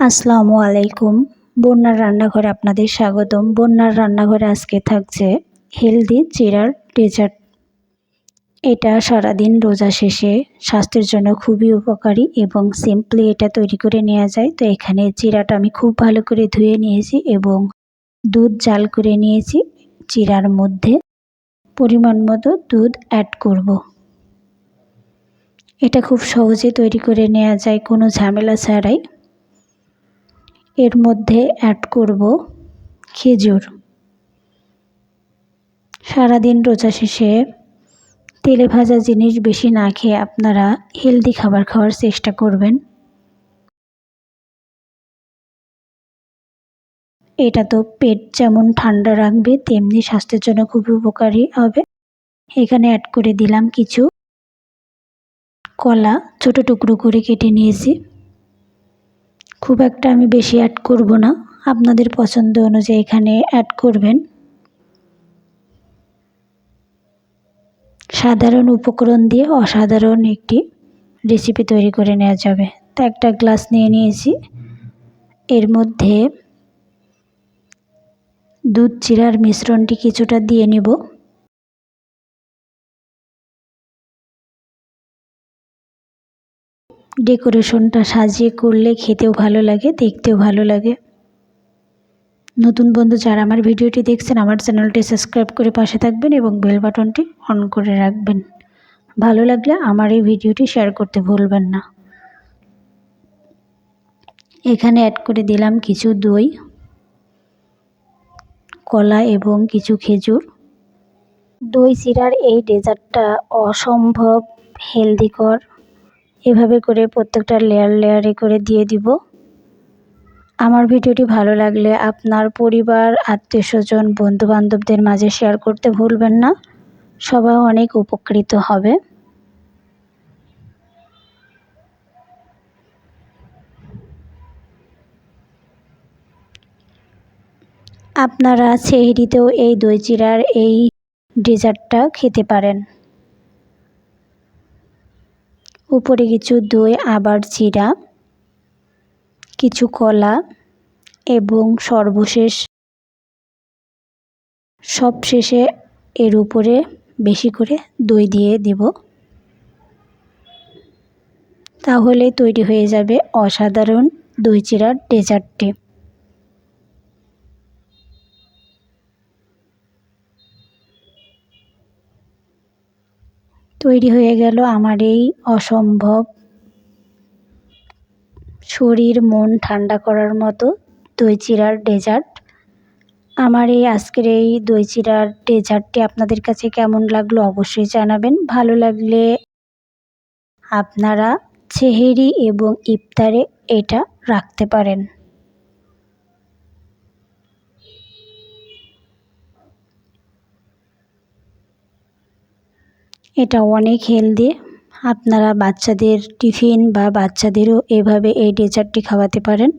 আসসালামু আলাইকুম। বন্যার রান্নাঘরে আপনাদের স্বাগতম। বন্যার রান্নাঘরে আজকে থাকছে হেলদি চিড়ার ডেজার্ট। এটা সারাদিন রোজা শেষে স্বাস্থ্যের জন্য খুবই উপকারী এবং সিম্পলি এটা তৈরি করে নেওয়া যায়। তো এখানে চিড়াটা আমি খুব ভালো করে ধুয়ে নিয়েছি এবং দুধ জাল করে নিয়েছি। চিড়ার মধ্যে পরিমাণ মতো দুধ অ্যাড করব। এটা খুব সহজে তৈরি করে নেওয়া যায়, কোনো ঝামেলা ছাড়াই। এর মধ্যে অ্যাড করব খেজুর। সারাদিন রোজা শেষে তেলে ভাজা জিনিস বেশি না খেয়ে আপনারা হেলদি খাবার খাওয়ার চেষ্টা করবেন। এটা তো পেট যেমন ঠান্ডা রাখবে তেমনি স্বাস্থ্যের জন্য খুবই উপকারী হবে। এখানে অ্যাড করে দিলাম কিছু কলা, ছোট টুকরো করে কেটে নিয়েছি। খুব একটা আমি বেশি অ্যাড করব না, আপনাদের পছন্দ অনুযায়ী এখানে অ্যাড করবেন। সাধারণ উপকরণ দিয়ে অসাধারণ একটি রেসিপি তৈরি করে নেওয়া যাবে। তো একটা গ্লাস নিয়ে নিয়েছি, এর মধ্যে দুধ চিড়ার মিশ্রণটি কিছুটা দিয়ে নেব। ডেকোরেশনটা সাজিয়ে করলে খেতেও ভালো লাগে, দেখতেও ভালো লাগে। নতুন বন্ধু যারা আমার ভিডিওটি দেখছেন, আমার চ্যানেলটি সাবস্ক্রাইব করে পাশে থাকবেন এবং বেল বাটনটি অন করে রাখবেন। ভালো লাগলে আমার এই ভিডিওটি শেয়ার করতে ভুলবেন না। এখানে অ্যাড করে দিলাম কিছু দই, কলা এবং কিছু খেজুর। দই চিড়ার এই ডেজার্টটা অসম্ভব হেলদিকর। এভাবে করে প্রত্যেকটা লেয়ারে করে দিয়ে দিব। আমার ভিডিওটি ভালো লাগলে আপনার পরিবার, আত্মীয়স্বজন, বন্ধুবান্ধবদের মাঝে শেয়ার করতে ভুলবেন না। সবাই অনেক উপকৃত হবে। আপনারা সেহরিতেও এই দই চিড়ার এই ডেজার্টটা খেতে পারেন। উপরে কিছু দই, আবার চিড়া, কিছু কলা এবং সবশেষে এর উপরে বেশি করে দই দিয়ে দিব। তাহলে তৈরি হয়ে যাবে অসাধারণ দই চিড়ার ডেজার্টটি। তৈরি হয়ে গেল আমার এই অসম্ভব শরীর মন ঠান্ডা করার মতো দই চিড়ার ডেজার্ট। আমার এই আজকের এই দই চিড়ার ডেজার্টটি আপনাদের কাছে কেমন লাগলো অবশ্যই জানাবেন। ভালো লাগলে আপনারা সেহরি এবং ইফতারে এটা রাখতে পারেন। এটা অনেক হেলদি। আপনারা বাচ্চাদের টিফিন বা বাচ্চাদেরও এভাবে এই ডেজার্টটি খাওয়াতে পারেন।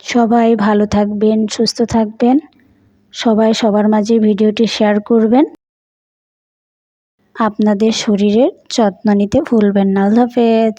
সবাই ভালো থাকবেন, সুস্থ থাকবেন। সবাই সবার মাঝে ভিডিওটি শেয়ার করবেন। আপনাদের শরীরের যত্ন নিতে ভুলবেন না। আল্লাহ হাফেজ।